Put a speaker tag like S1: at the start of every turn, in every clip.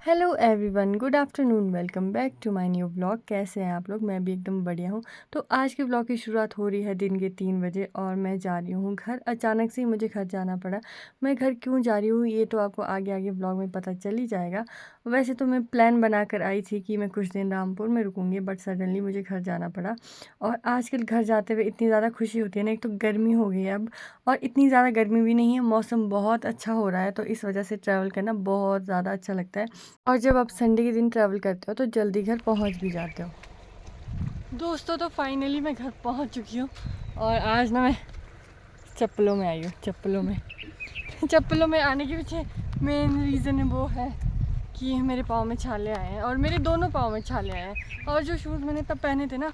S1: Hello everyone, good afternoon. Welcome back to my new blog. कैसे हैं आप लोग? मैं भी एकदम बढ़िया हूँ। तो आज के ब्लॉग की शुरुआत हो रही है दिन के 3 बजे और मैं जा रही हूँ घर। अचानक से ही मुझे घर जाना पड़ा। मैं घर क्यों जा रही हूँ ये तो आपको आगे आगे ब्लॉग में पता चल ही जाएगा। वैसे तो मैं प्लान बना कर आई थी कि मैं कुछ दिन रामपुर में रुकूँगी, बट सडनली मुझे घर जाना पड़ा। और आजकल घर जाते हुए इतनी ज़्यादा खुशी होती है ना, एक तो गर्मी हो गई है अब, और इतनी ज़्यादा गर्मी भी नहीं है, मौसम बहुत अच्छा हो रहा है, तो इस वजह से ट्रैवल करना बहुत ज़्यादा अच्छा लगता है। और जब आप संडे के दिन ट्रैवल करते हो तो जल्दी घर पहुंच भी जाते हो। दोस्तों, तो फाइनली मैं घर पहुंच चुकी हूँ। और आज ना मैं चप्पलों में आई हूँ, चप्पलों में चप्पलों में आने के पीछे मेन रीज़न वो है कि मेरे पाँव में छाले आए हैं, और मेरे दोनों पाँव में छाले आए हैं। और जो शूज़ मैंने तब पहने थे ना,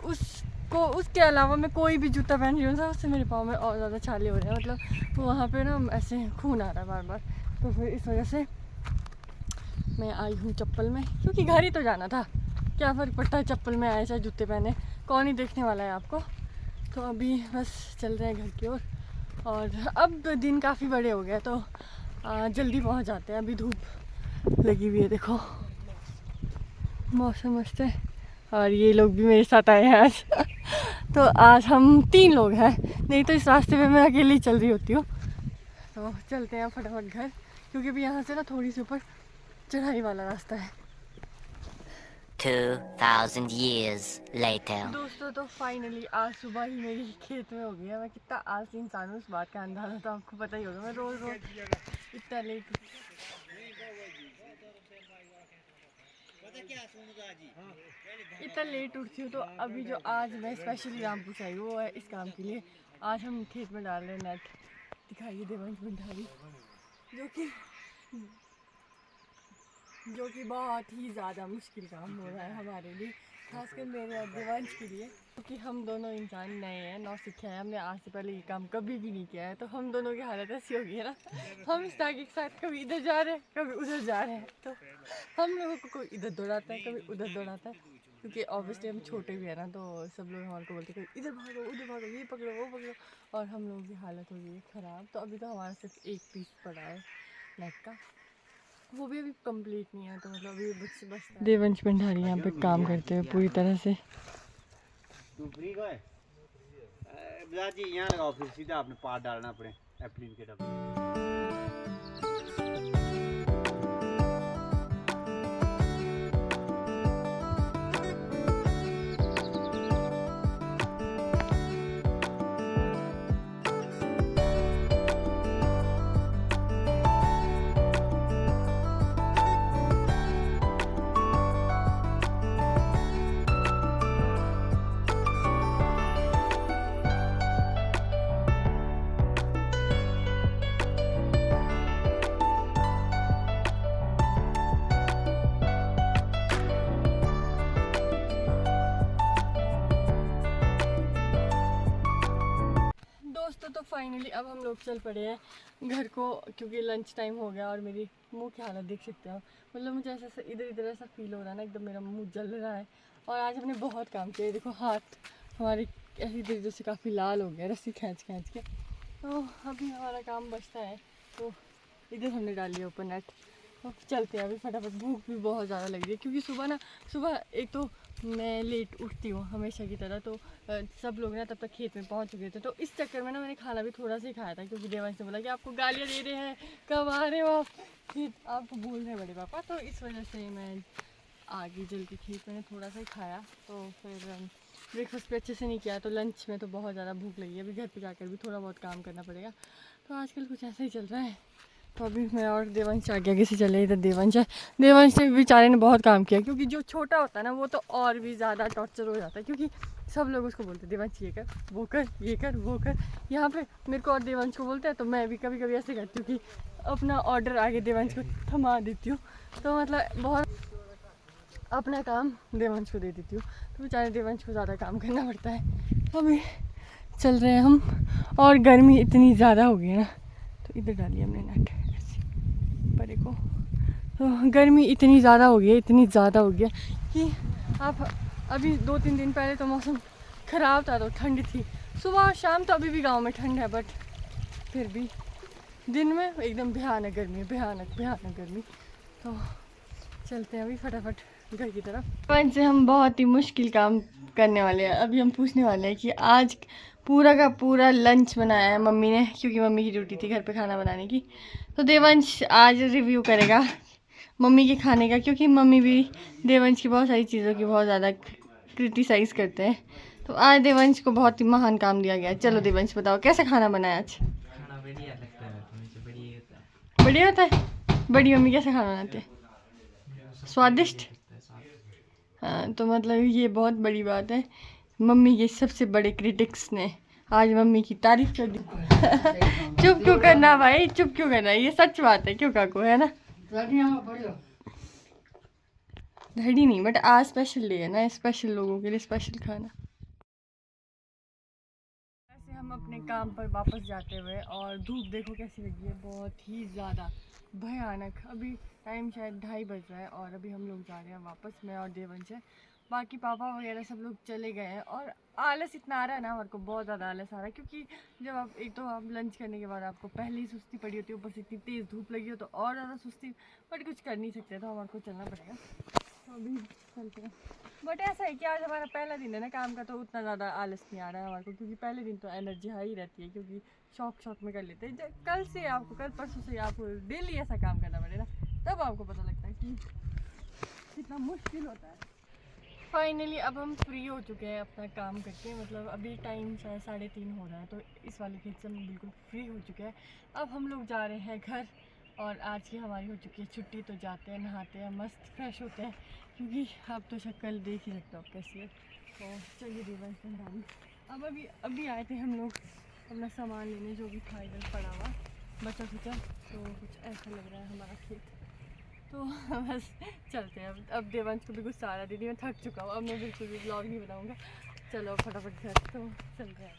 S1: उसके अलावा मैं कोई भी जूता पहन रही हूँ ना, उससे मेरे पाँव में और ज़्यादा छाले हो रहे हैं। मतलब वहाँ पे ना ऐसे खून आ रहा है बार बार। तो फिर इस वजह से मैं आई हूँ चप्पल में, क्योंकि घर ही तो जाना था। क्या फ़र्क पड़ता है चप्पल में आए चाहे जूते पहने, कौन ही देखने वाला है आपको। तो अभी बस चल रहे हैं घर की ओर। और अब दिन काफ़ी बड़े हो गए तो जल्दी पहुँच जाते हैं। अभी धूप लगी हुई है, देखो मौसम मस्त है। और ये लोग भी मेरे साथ आए हैं आज तो आज हम 3 लोग हैं, नहीं तो इस रास्ते में मैं अकेली चल रही होती हूँ। तो चलते हैं फटाफट घर, क्योंकि अभी यहाँ से ना थोड़ी सी ऊपर चढ़ाई वाला रास्ता है।
S2: 2000 years later.
S1: दोस्तों, तो फाइनली आज सुबह ही मेरी खेत में हो गई है। मैं कितना आलसी इंसान हूँ, उस बात का अंदाजा तो आपको पता ही होगा। मैं रोज रोज इतना लेट उठती हूँ। तो अभी जो आज मैं स्पेशली रामपुर से आई हूँ वो है इस काम के लिए। आज हम खेत में डाल रहे हैं नेट। दिखाइए देवांश भंडारी, जो कि बहुत ही ज़्यादा मुश्किल काम हो रहा है हमारे लिए, खासकर मेरे और देवांश के लिए, क्योंकि हम दोनों इंसान नए हैं, नौसिखिया हैं। हमने आज से पहले ये काम कभी भी नहीं किया है, तो हम दोनों की हालत ऐसी हो गई है ना, हम इस ताकि के साथ कभी इधर जा रहे हैं कभी उधर जा रहे हैं। तो हम लोगों को कोई इधर दौड़ाता है कभी उधर दौड़ाता है, क्योंकि ऑब्वियसली हम छोटे भी हैं ना, तो सब लोग हमारे को बोलते हैं इधर भागो उधर भागो, ये पकड़ो वो पकड़ो। और हम लोगों की हालत हो गई है ख़राब। तो अभी तो हमारा सिर्फ एक पीस पड़ा है नेट का, वो भी अभी कंप्लीट नहीं है, तो मतलब अभी बस देवंश भंडारी यहाँ पे काम करते हुए पूरी तरह से।
S3: तू फ्री को है जी, यहाँ लगाओ, फिर सीधा आपने पार डालना अपने एप्लीन के डब्बे।
S1: दोस्तों, तो फाइनली अब हम लोग चल पड़े हैं घर को, क्योंकि लंच टाइम हो गया। और मेरी मुंह की हालत देख सकते हो, मतलब मुझे ऐसा इधर इधर ऐसा फील हो रहा है ना, एकदम मेरा मुंह जल रहा है। और आज हमने बहुत काम किया, देखो हाथ हमारे ऐसी दर्द से काफ़ी लाल हो गया रस्सी खींच खींच के। तो अभी हमारा काम बचता है, तो इधर हमने डाल लिया ऊपर नेट। तो चलते हैं अभी फटाफट, भूख भी बहुत ज़्यादा लग रही है, क्योंकि सुबह एक तो मैं लेट उठती हूँ हमेशा की तरह। तो सब लोग ना तब तक खेत में पहुँच चुके थे, तो इस चक्कर में ना मैंने खाना भी थोड़ा सा ही खाया था, क्योंकि देवांश ने बोला कि आपको गालियाँ दे रहे हैं, कब आ रहे हो आप खेत, आपको बोल रहे हैं बड़े पापा। तो इस वजह से मैं आ गई जल्दी खेत। मैंने थोड़ा सा ही खाया, तो फिर ब्रेकफास्ट भी अच्छे से नहीं किया, तो लंच में तो बहुत ज़्यादा भूख लगी है। अभी घर पर जाकर भी थोड़ा बहुत काम करना पड़ेगा। तो आजकल कुछ ऐसा ही चल रहा है। तो अभी मैं और देवांश आगे आगे से चले। इधर देवांश से बेचारे ने बहुत काम किया, क्योंकि जो छोटा होता है ना वो तो और भी ज़्यादा टॉर्चर हो जाता है, क्योंकि सब लोग उसको बोलते हैं देवांश ये कर वो कर ये कर वो कर। यहाँ पे मेरे को और देवांश को बोलते हैं, तो मैं भी कभी कभी ऐसे करती हूँ कि अपना ऑर्डर आगे देवांश को थमा देती हूँ। तो मतलब बहुत अपना काम देवांश को दे देती हूँ, तो बेचारे देवांश को ज़्यादा काम करना पड़ता है। अभी चल रहे हैं हम, और गर्मी इतनी ज़्यादा हो गई है ना, तो इधर डाली हमने नेट परे को। तो गर्मी इतनी ज़्यादा हो गई है, इतनी ज़्यादा हो गई है कि आप अभी 2-3 दिन पहले तो मौसम ख़राब था, तो ठंड थी सुबह और शाम। तो अभी भी गांव में ठंड है, बट फिर भी दिन में एकदम भयानक गर्मी है, भयानक भयानक गर्मी। तो चलते हैं अभी फटाफट घर की तरफ। आज से हम बहुत ही मुश्किल काम करने वाले हैं। अभी हम पूछने वाले हैं कि आज पूरा का पूरा लंच बनाया है मम्मी ने, क्योंकि मम्मी की ड्यूटी थी घर पे खाना बनाने की। तो देवांश आज रिव्यू करेगा मम्मी के खाने का, क्योंकि मम्मी भी देवांश की बहुत सारी चीज़ों की बहुत ज़्यादा क्रिटिसाइज़ करते हैं। तो आज देवांश को बहुत ही महान काम दिया गया है। चलो देवांश बताओ कैसे खाना बनाया आज।
S4: खाना बढ़िया लगता है, हमेशा बढ़िया होता है।
S1: बढ़िया होता है। बड़ी मम्मी कैसे खाना बनाती है? स्वादिष्ट। हाँ, तो मतलब ये बहुत बड़ी बात है। मम्मी के सबसे बड़े क्रिटिक्स ने आज मम्मी की तारीफ कर दी। चुप क्यों करना भाई, चुप क्यों करना, ये सच बात है क्यों काकू, है ना? धड़ी नहीं, बट आज स्पेशल डे है ना, स्पेशल लोगों के लिए स्पेशल खाना। ऐसे हम अपने काम पर वापस जाते हुए, और धूप देखो कैसी लगी है, बहुत ही ज़्यादा भयानक। अभी टाइम शायद 2:30 बज रहा है और अभी हम लोग जा रहे हैं वापस, मैं और देवंश है। बाकी पापा वगैरह सब लोग चले गए हैं। और आलस इतना आ रहा है ना हमारे को, बहुत ज़्यादा आलस आ रहा है, क्योंकि जब आप एक तो आप लंच करने के बाद आपको पहले ही सुस्ती पड़ी होती है, ऊपर से इतनी तेज़ धूप लगी हो तो और ज़्यादा सुस्ती, बट कुछ कर नहीं सकते तो हमारे को चलना पड़ेगा। तो अभी चलते हैं। बट ऐसा है कि आज हमारा पहला दिन है ना काम का, तो उतना ज़्यादा आलस नहीं आ रहा है हमारे को, क्योंकि पहले दिन तो एनर्जी हाई रहती है, क्योंकि शौक में कर लेते हैं। कल से आपको, कल परसों से आपको डेली ऐसा काम करना पड़ेगा, तब आपको पता लगता है कि कितना मुश्किल होता है। फाइनली अब हम फ्री हो चुके हैं अपना काम करके, मतलब अभी टाइम शायद 3:30 हो रहा है, तो इस वाले खेत से हम बिल्कुल फ्री हो चुके हैं। अब हम लोग जा रहे हैं घर, और आज की हमारी हो चुकी है छुट्टी। तो जाते हैं, नहाते हैं, मस्त फ्रेश होते हैं, क्योंकि आप तो शक्ल देख ही सकते हो कैसी है। तो चलिए देवांश डाली। अब अभी आए थे हम लोग अपना सामान लेने, जो भी था इधर पड़ा हुआ बचा खुचा, तो कुछ ऐसा लग रहा है हमारा खेत। तो बस चलते हैं। अब देवांश को भी कुछ सहारा दे दी, मैं थक चुका हूँ, अब मैं बिल्कुल भी ब्लॉग नहीं बनाऊँगा। चलो फटाफट घर तो चलते हैं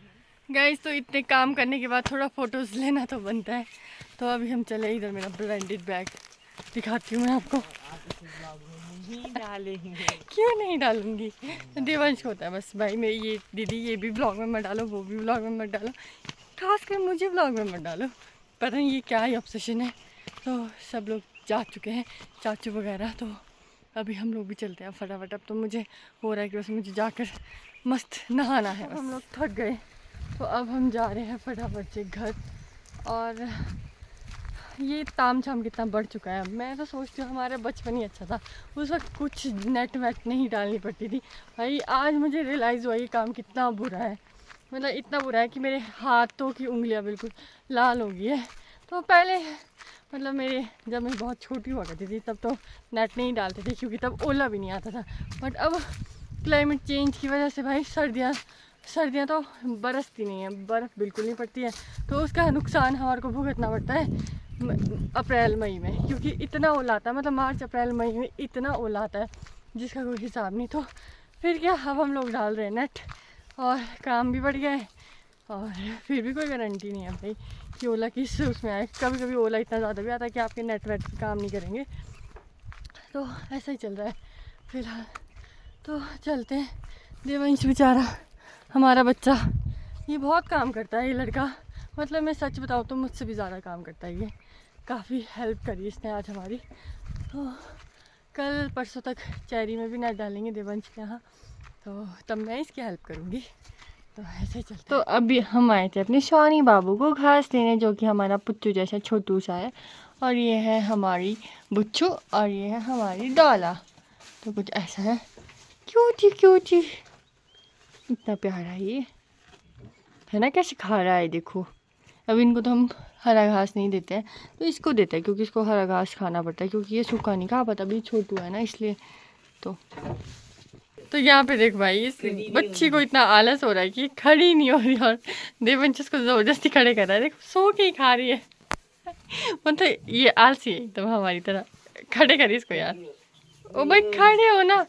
S1: गाइस। तो इतने काम करने के बाद थोड़ा फ़ोटोज़ लेना तो बनता है। तो अभी हम चले, इधर मेरा ब्रांडेड बैग दिखाती हूँ मैं आपको।
S4: नहीं डालेंगे।
S1: क्यों नहीं डालूंगी, देवांश को होता है बस भाई, मैं ये दीदी ये भी ब्लॉग में मत डालो, वो भी ब्लॉग में मत डालो, खासकर मुझे ब्लॉग में मत डालो, पता नहीं ये क्या ही ऑब्सेशन है। तो सब लोग जा चुके हैं, चाचू वगैरह। तो अभी हम लोग भी चलते हैं फटाफट। अब तो मुझे हो रहा है कि बस मुझे जाकर मस्त नहाना है। हम लोग थक गए, तो अब हम जा रहे हैं फटाफट से घर। और ये ताम झाम कितना बढ़ चुका है। मैं तो सोचती हूँ हमारा बचपन ही अच्छा था, उस वक्त कुछ नेट वेट नहीं डालनी पड़ती थी। भाई आज मुझे रियलाइज़ हुआ ये काम कितना बुरा है, मतलब इतना बुरा है कि मेरे हाथों की उंगलियां बिल्कुल लाल हो गई है। तो पहले मतलब जब मैं बहुत छोटी हुआ करती थी तब तो नेट नहीं डालते थे, क्योंकि तब ओला भी नहीं आता था। बट अब क्लाइमेट चेंज की वजह से भाई सर्दियाँ तो बरसती नहीं है, बर्फ़ बिल्कुल नहीं पड़ती है, तो उसका नुकसान हमारे को भुगतना पड़ता है अप्रैल मई में, क्योंकि इतना ओला आता है, मतलब मार्च अप्रैल मई में इतना ओला आता है जिसका कोई हिसाब नहीं। तो फिर क्या, अब हम लोग डाल रहे हैं नेट, और काम भी बढ़ गया है, और फिर भी कोई गारंटी नहीं है भाई कि ओला किस उसमें आए। कभी कभी ओला इतना ज़्यादा भी आता है कि आपके नेट वेट काम नहीं करेंगे। तो ऐसा ही चल रहा है फिलहाल। तो चलते हैं। देवांश बेचारा हमारा बच्चा, ये बहुत काम करता है ये लड़का, मतलब मैं सच बताऊँ तो मुझसे भी ज़्यादा काम करता है ये। काफ़ी हेल्प करी इसने आज हमारी। तो कल परसों तक चेरी में भी नेट डालेंगे देवांश के यहाँ, तो तब मैं इसकी हेल्प करूँगी। तो ऐसे चलते। तो अभी हम आए थे अपने शौनी बाबू को घास देने, जो कि हमारा पुच्चू जैसा छोटू सा है, और ये है हमारी बुच्चू, और ये है हमारी डॉला। तो कुछ ऐसा है, क्यूटी इतना प्यारा ये है ना, कैसे खा रहा है देखो। अब इनको तो हम हरा घास नहीं देते हैं, तो इसको देते हैं, क्योंकि इसको हरा घास खाना पड़ता है, क्योंकि ये सूखा नहीं खा पाता, अभी छोटू है ना इसलिए। तो यहाँ पे देख भाई, इस बच्ची को इतना आलस हो रहा है कि खड़ी नहीं हो रही, और देवंश उसको ज़बरदस्ती खड़े कर रहा है, देखो सो के ही खा रही है। मतलब ये आलसी है एकदम हमारी तरह। खड़े कर इसको यार, ओ भाई खड़े हो ना,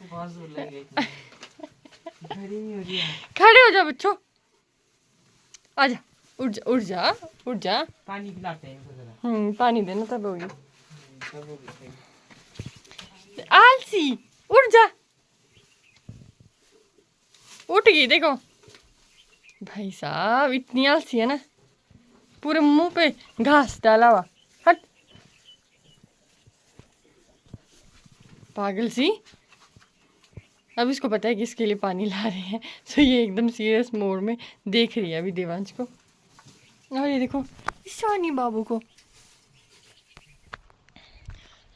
S1: खड़े हो जा बच्चों, आजा, उठ जा।
S4: पानी पिलाते हैं,
S1: पानी देना तब होगी। आलसी, उठ जा, उठ गई देखो। भाई साहब इतनी आलसी है ना, पूरे मुंह पे घास डाला हुआ। हट, पागल सी। अब इसको पता है कि इसके लिए पानी ला रहे हैं, तो ये एकदम सीरियस मोड में देख रही है अभी देवांश को। और ये देखो शानी बाबू को।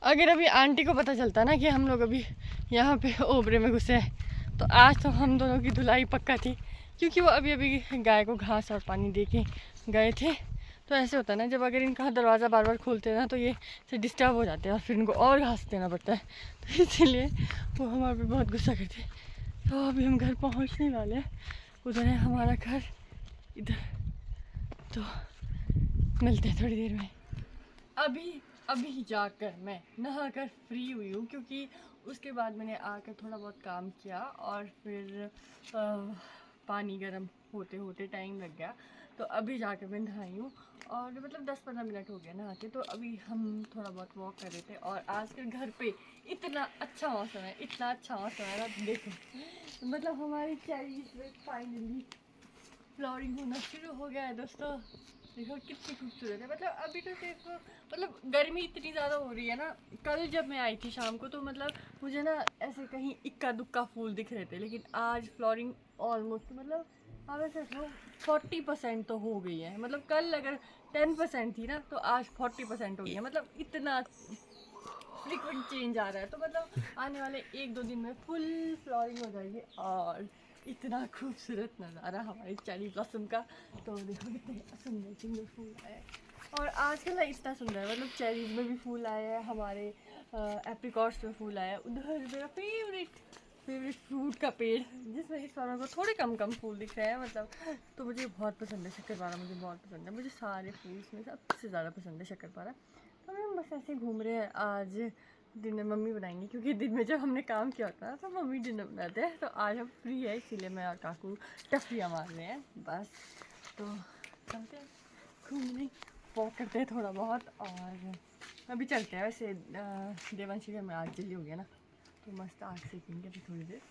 S1: अगर अभी आंटी को पता चलता ना कि हम लोग अभी यहाँ पे ओबरे में घुसे हैं, तो आज तो हम दोनों की धुलाई पक्का थी, क्योंकि वो अभी अभी गाय को घास और पानी दे के गए थे। तो ऐसे होता है ना, जब अगर इनका दरवाज़ा बार बार खोलते हैं ना, तो ये से डिस्टर्ब हो जाते हैं और फिर इनको और घास देना पड़ता है। तो इसीलिए वो हमारे पे बहुत गुस्सा करते हैं। तो अभी हम घर पहुँचने वाले हैं, उधर है हमारा घर, इधर। तो मिलते हैं थोड़ी देर में। अभी जाकर मैं नहाकर फ्री हुई हूँ, क्योंकि उसके बाद मैंने आकर थोड़ा बहुत काम किया और फिर पानी गर्म होते होते टाइम लग गया। तो अभी जाकर मैं नहाई हूँ और मतलब 10-15 मिनट हो गया नहा के। तो अभी हम थोड़ा बहुत वॉक कर रहे थे और आजकल घर पे इतना अच्छा मौसम है, इतना अच्छा मौसम है ना। देखो मतलब हमारी चेरीज में फाइनली फ्लावरिंग होना शुरू हो गया है दोस्तों। देखो कितनी खूबसूरत है। मतलब अभी तो सिर्फ मतलब गर्मी इतनी ज़्यादा हो रही है ना। कल जब मैं आई थी शाम को, तो मतलब मुझे ना ऐसे कहीं इक्का दुक्का फूल दिख रहे थे, लेकिन आज फ्लोरिंग ऑलमोस्ट मतलब आप ऐसे 40% तो हो गई है। मतलब कल अगर 10% थी ना, तो आज 40% हो गई है। मतलब इतना फ्रीक्वेंट चेंज आ रहा है। तो मतलब आने वाले 1-2 दिन में फुल फ्लोरिंग हो जाएगी और इतना खूबसूरत नज़ारा हमारी चेरी ब्लॉसम का। तो देखो कितने सुंदर सुंदर फूल आए हैं। और आजकल ना इतना सुंदर है, मतलब चेरीज में भी फूल आए हैं, हमारे एप्रिकॉट्स में फूल आए हैं। उधर मेरा फेवरेट फ्रूट का पेड़, जिसमें इस बार को थोड़े कम फूल दिख रहे हैं। मतलब तो मुझे बहुत पसंद है शक्करपारा, मुझे बहुत पसंद है। मुझे सारे फूल्स में सबसे ज़्यादा पसंद है शक्करपारा। तो हम बस ऐसे घूम रहे हैं। आज डिनर मम्मी बनाएंगी, क्योंकि दिन में जब हमने काम किया होता है तो मम्मी डिनर बनाते हैं। तो आज हम फ्री है, इसीलिए मैं और काकू टफियाँ मार रहे हैं बस। तो चलते हैं घूमने, वॉक करते हैं थोड़ा बहुत और अभी चलते हैं। वैसे देवांशी घर में आग जली हो गया ना, तो मस्त आग सेकेंगे अभी थोड़ी देर।